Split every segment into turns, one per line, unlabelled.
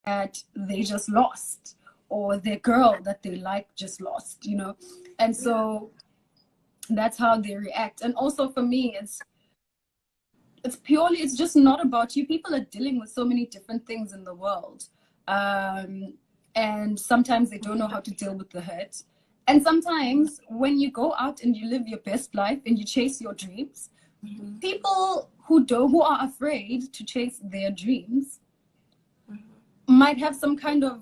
that they just lost, or their girl that they like just lost, you know? And so that's how they react. And also for me, it's just not about you. People are dealing with so many different things in the world. And sometimes they don't know how to deal with the hurt. And sometimes when you go out and you live your best life and you chase your dreams, people who are afraid to chase their dreams might have some kind of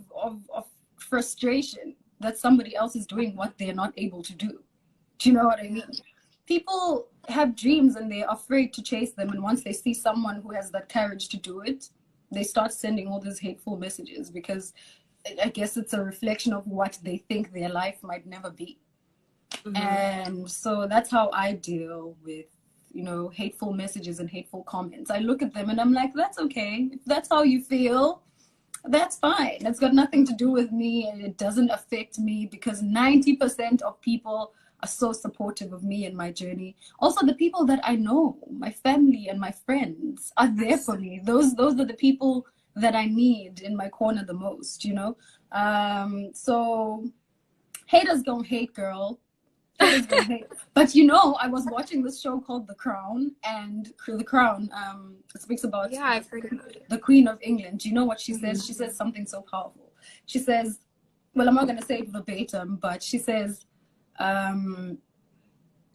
frustration that somebody else is doing what they're not able to do. Do you know what I mean? People have dreams and they're afraid to chase them. And once they see someone who has that courage to do it, they start sending all these hateful messages, because I guess it's a reflection of what they think their life might never be. And so that's how I deal with, you know, hateful messages and hateful comments. I look at them and I'm like, that's okay. If that's how you feel, that's fine. It's got nothing to do with me, and it doesn't affect me, because 90% of people are so supportive of me and my journey. Also, the people that I know, my family and my friends, are there for me. Those are the people that I need in my corner the most, you know? So haters gonna hate, girl. Haters gonna hate. But you know, I was watching this show called The Crown, and The Crown speaks about
I've heard about it.
The Queen of England. Do you know what she says? She says something so powerful. She says, well, I'm not gonna say it verbatim, but she says,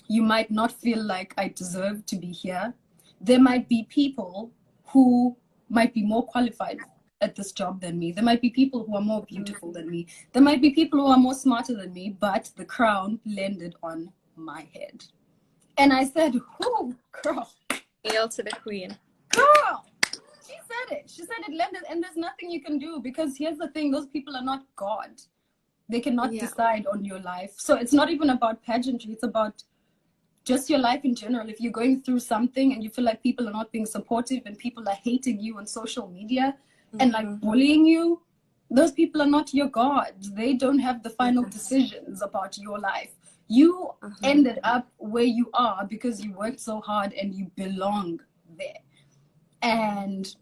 you might not feel like I deserve to be here. There might be people who might be more qualified at this job than me. There might be people who are more beautiful than me. There might be people who are more smarter than me, but the crown landed on my head. And I said, who, girl?
Hail to the queen.
Girl! She said it. She said it landed, and there's nothing you can do, because here's the thing, those people are not God. They cannot decide on your life. So it's not even about pageantry. It's about just your life in general. If you're going through something and you feel like people are not being supportive and people are hating you on social media and like bullying you, those people are not your God. They don't have the final decisions about your life. You ended up where you are because you worked so hard and you belong there. And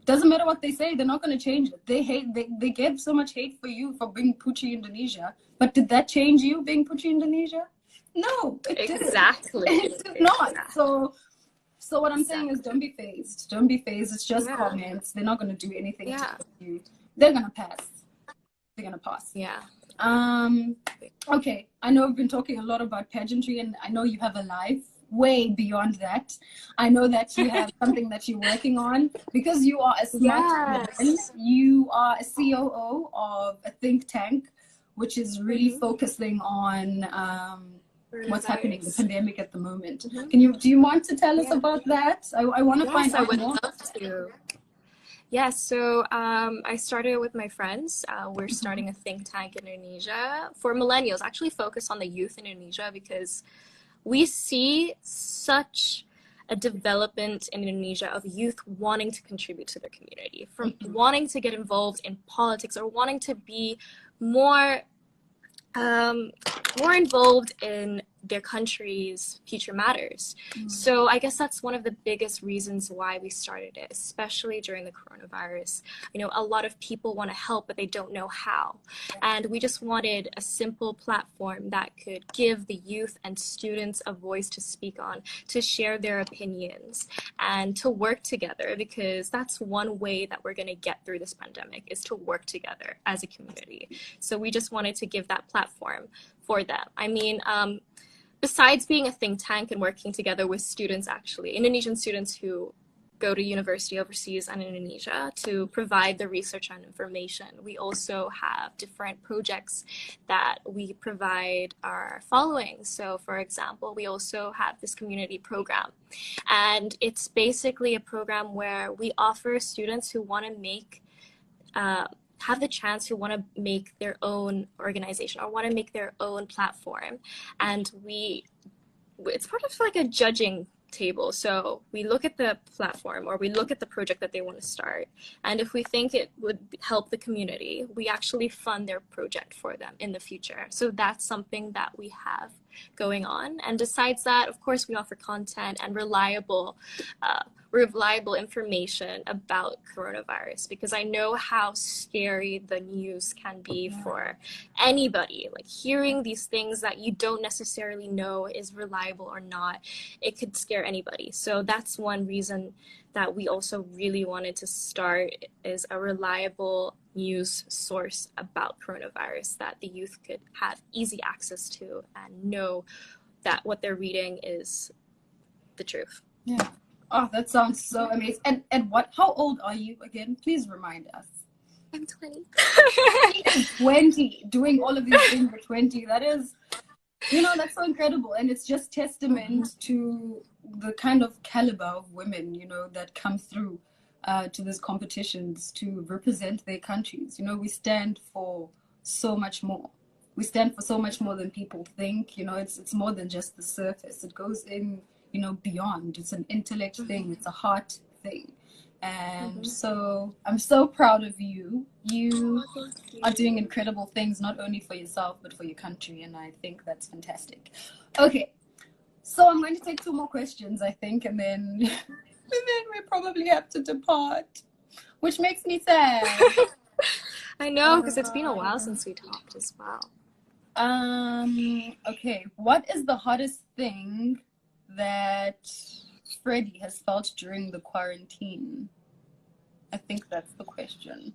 doesn't matter what they say, they're not going to change it. They get so much hate for you for being Pucci Indonesia. But did that change you being Pucci Indonesia? No, it
exactly.
Didn't. It did not. So what I'm saying is, don't be phased. Don't be phased. It's just comments. They're not going to do anything to you. They're going to pass. They're going to pass.
Yeah.
Okay. I know we've been talking a lot about pageantry, and I know you have a life way beyond that. I know that you have something that you're working on, because you are a smart woman. You are a COO of a think tank, which is really focusing on what's happening, the pandemic at the moment. Do you want to tell us about that? I want to find out
I would
more.
love to. Yes, so I started with my friends. We're starting a think tank in Indonesia for millennials, actually focused on the youth in Indonesia, because we see such a development in Indonesia of youth wanting to contribute to their community, from wanting to get involved in politics or wanting to be more involved in their country's future matters. So I guess that's one of the biggest reasons why we started it, especially during the coronavirus. You know, a lot of people want to help, but they don't know how. And we just wanted a simple platform that could give the youth and students a voice to speak on, to share their opinions, and to work together, because that's one way that we're going to get through this pandemic, is to work together as a community. So we just wanted to give that platform for them. I mean, besides being a think tank and working together with students, actually, Indonesian students who go to university overseas and in Indonesia to provide the research and information, we also have different projects that we provide our following. So, for example, we also have this community program. And it's basically a program where we offer students who want to make have the chance, who want to make their own organization or want to make their own platform. And it's part of like a judging table. So we look at the platform, or we look at the project that they want to start. And if we think it would help the community, we actually fund their project for them in the future. So that's something that we have going on. And besides that, of course, we offer content and reliable information about coronavirus, because I know how scary the news can be for anybody. Like, hearing these things that you don't necessarily know is reliable or not, it could scare anybody. So that's one reason that we also really wanted to start, is a reliable news source about coronavirus that the youth could have easy access to and know that what they're reading is the truth.
Yeah. Oh, that sounds so amazing. And how old are you again? Please remind us.
I'm 20.
20, doing all of these things at 20. That is, that's so incredible. And it's just testament to the kind of caliber of women, that come through to these competitions to represent their countries. We stand for so much more. We stand for so much more than people think. It's more than just the surface. It goes in, beyond. It's an intellect thing. It's a heart thing. And so I'm so proud of you. You are doing incredible things, not only for yourself, but for your country. And I think that's fantastic. Okay. So I'm going to take 2 more questions, I think, and then we probably have to depart, which makes me sad.
I know, because it's been a while since we talked as well.
Okay. What is the hardest thing that Freddie has felt during the quarantine? I think that's the question.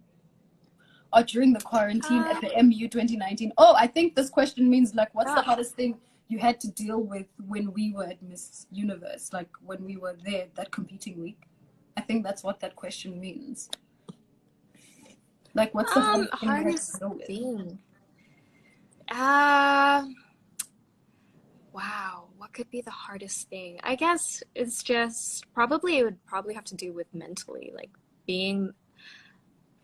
Or during the quarantine at the MU 2019. Oh, I think this question means, like, what's the hardest thing you had to deal with when we were at Miss Universe, like when we were there that competing week? I think that's what that question means. Like, what's the hardest
thing? Wow, what could be the hardest thing? I guess it's just it would probably have to do with mentally, like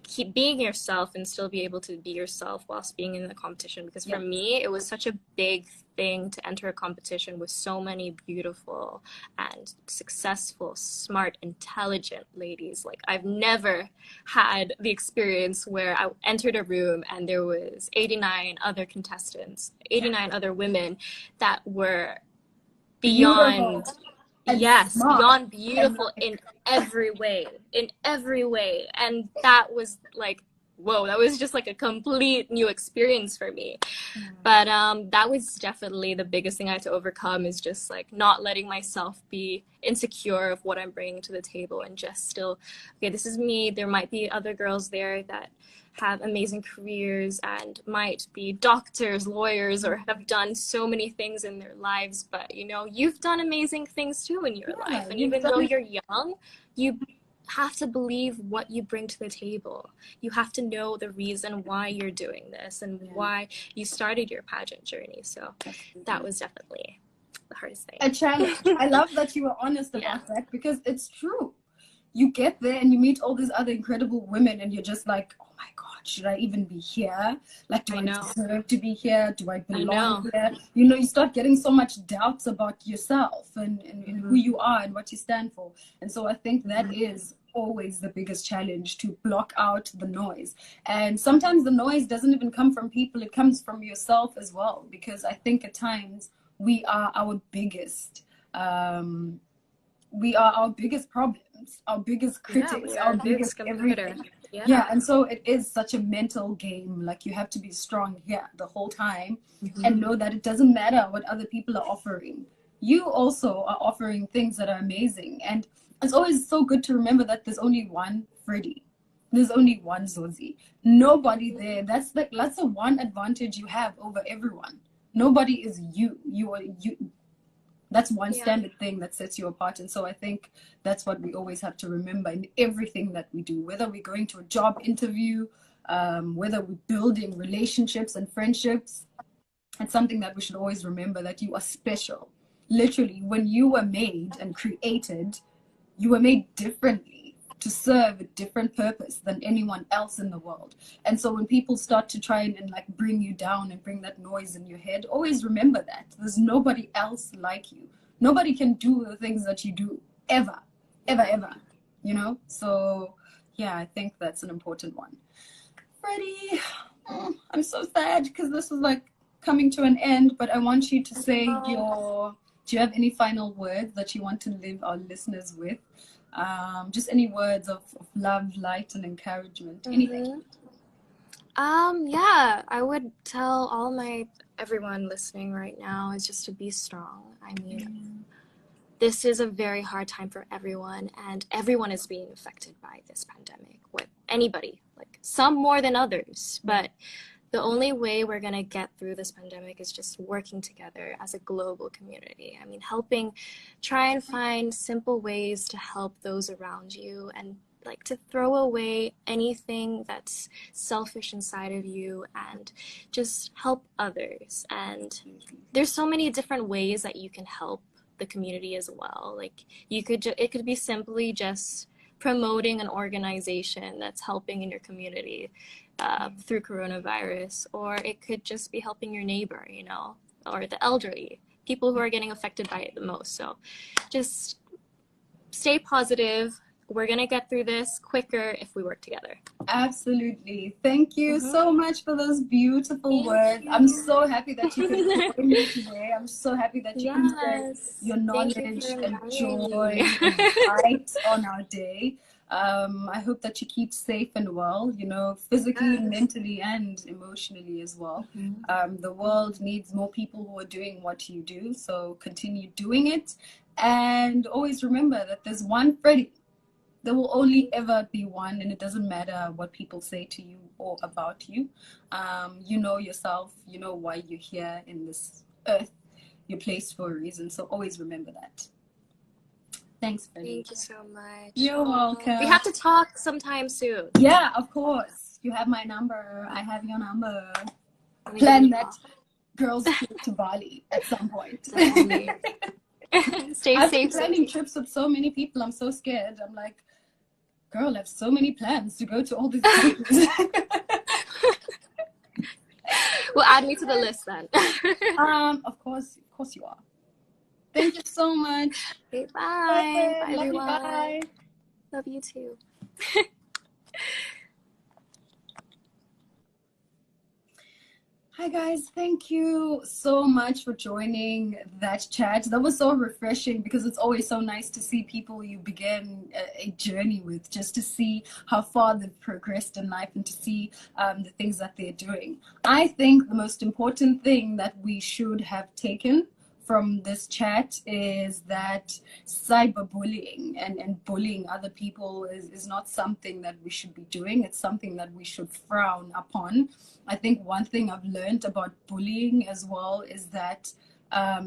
keep being yourself and still be able to be yourself whilst being in the competition. Because for me, it was such a big thing to enter a competition with so many beautiful and successful, smart, intelligent ladies. Like, I've never had the experience where I entered a room and there was 89 other contestants, 89 other women that were beyond beyond beautiful in every way, and that was like, whoa, that was just like a complete new experience for me. But that was definitely the biggest thing I had to overcome, is just like not letting myself be insecure of what I'm bringing to the table, and just still, okay, this is me. There might be other girls there that have amazing careers and might be doctors, lawyers, or have done so many things in their lives, but you've done amazing things too in your life. And even though you're young, you have to believe what you bring to the table. You have to know the reason why you're doing this and why you started your pageant journey. So that was definitely the hardest thing.
A challenge. I love that you were honest about that, because it's true. You get there and you meet all these other incredible women and you're just like, oh my God, should I even be here? Like, do I deserve to be here? Do I belong here? You start getting so much doubts about yourself and who you are and what you stand for. And so I think that is always the biggest challenge, to block out the noise. And sometimes the noise doesn't even come from people, it comes from yourself as well, because I think at times we are our biggest problems, our biggest critics, our biggest everything. And so it is such a mental game. Like, you have to be strong here the whole time and know that it doesn't matter what other people are offering. You also are offering things that are amazing. And it's always so good to remember that there's only one Freddie. There's only one Zozi. Nobody there. That's the one advantage you have over everyone. Nobody is you. You are you. That's one standard thing that sets you apart. And so I think that's what we always have to remember in everything that we do, whether we're going to a job interview, whether we're building relationships and friendships. It's something that we should always remember, that you are special. Literally, when you were made and created, you were made differently to serve a different purpose than anyone else in the world. And so when people start to try and like bring you down and bring that noise in your head, always remember that there's nobody else like you. Nobody can do the things that you do, ever. So yeah, I think that's an important one. Freddie, I'm so sad, because this was like coming to an end, but I want you to say do you have any final words that you want to leave our listeners with? Just any words of love, light, and encouragement, anything.
Yeah, I would tell everyone listening right now is just to be strong. I mean, this is a very hard time for everyone, and everyone is being affected by this pandemic. With anybody, like some more than others, but the only way we're going to get through this pandemic is just working together as a global community. I mean, try and find simple ways to help those around you, and like to throw away anything that's selfish inside of you and just help others. And there's so many different ways that you can help the community as well. Like it could be simply just promoting an organization that's helping in your community through coronavirus, or it could just be helping your neighbor, or the elderly, people who are getting affected by it the most. So just stay positive. We're going to get through this quicker if we work together.
Absolutely. Thank you so much for those beautiful words. I'm so happy that you could join me today. I'm so happy that you can share your knowledge and joy and light on our day. I hope that you keep safe and well, physically, mentally, and emotionally as well. The world needs more people who are doing what you do. So continue doing it. And always remember that there's one Freddie. There will only ever be one, and it doesn't matter what people say to you or about you. You know yourself, you know why you're here in this earth. You're placed for a reason, so always remember that. Thanks, Frederika.
Thank you so much.
You're welcome.
We have to talk sometime soon.
Yeah, of course. You have my number. I have your number. Plan that girls trip to Bali at some point.
Stay
I've
safe.
been planning trips with so many people. I'm so scared. I'm like, girl, I have so many plans to go to all these places.
Well, add me to the list then.
Of course you are. Thank you so much.
Okay, bye. Bye,
Love
everyone.
you, bye.
Love you too.
Hi guys, thank you so much for joining that chat. That was so refreshing because it's always so nice to see people you begin a journey with, just to see how far they've progressed in life and to see the things that they're doing. I think the most important thing that we should have taken from this chat is that cyberbullying and bullying other people is not something that we should be doing. It's something that we should frown upon. I think one thing I've learned about bullying as well is that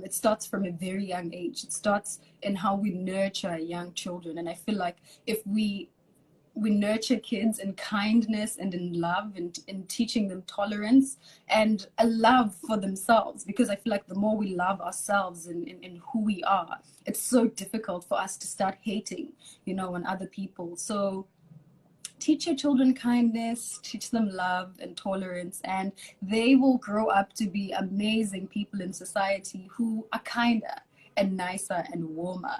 it starts from a very young age. It starts in how we nurture young children. And I feel like if we nurture kids in kindness and in love and in teaching them tolerance and a love for themselves, because I feel like the more we love ourselves and who we are, it's so difficult for us to start hating, on other people. So teach your children kindness, teach them love and tolerance, and they will grow up to be amazing people in society who are kinder and nicer and warmer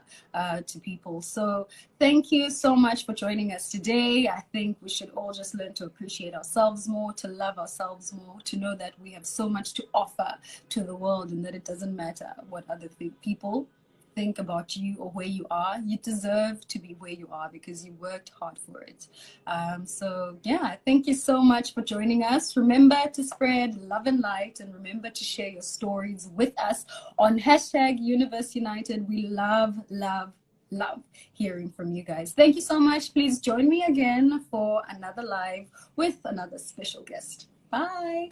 to people. So thank you so much for joining us today. I think we should all just learn to appreciate ourselves more, to love ourselves more, to know that we have so much to offer to the world and that it doesn't matter what other people think about you or where you are. You deserve to be where you are because you worked hard for it. So yeah, thank you so much for joining us. Remember to spread love and light, and remember to share your stories with us on #UniverseUnited. We love hearing from you guys. Thank you so much. Please join me again for another live with another special guest. Bye.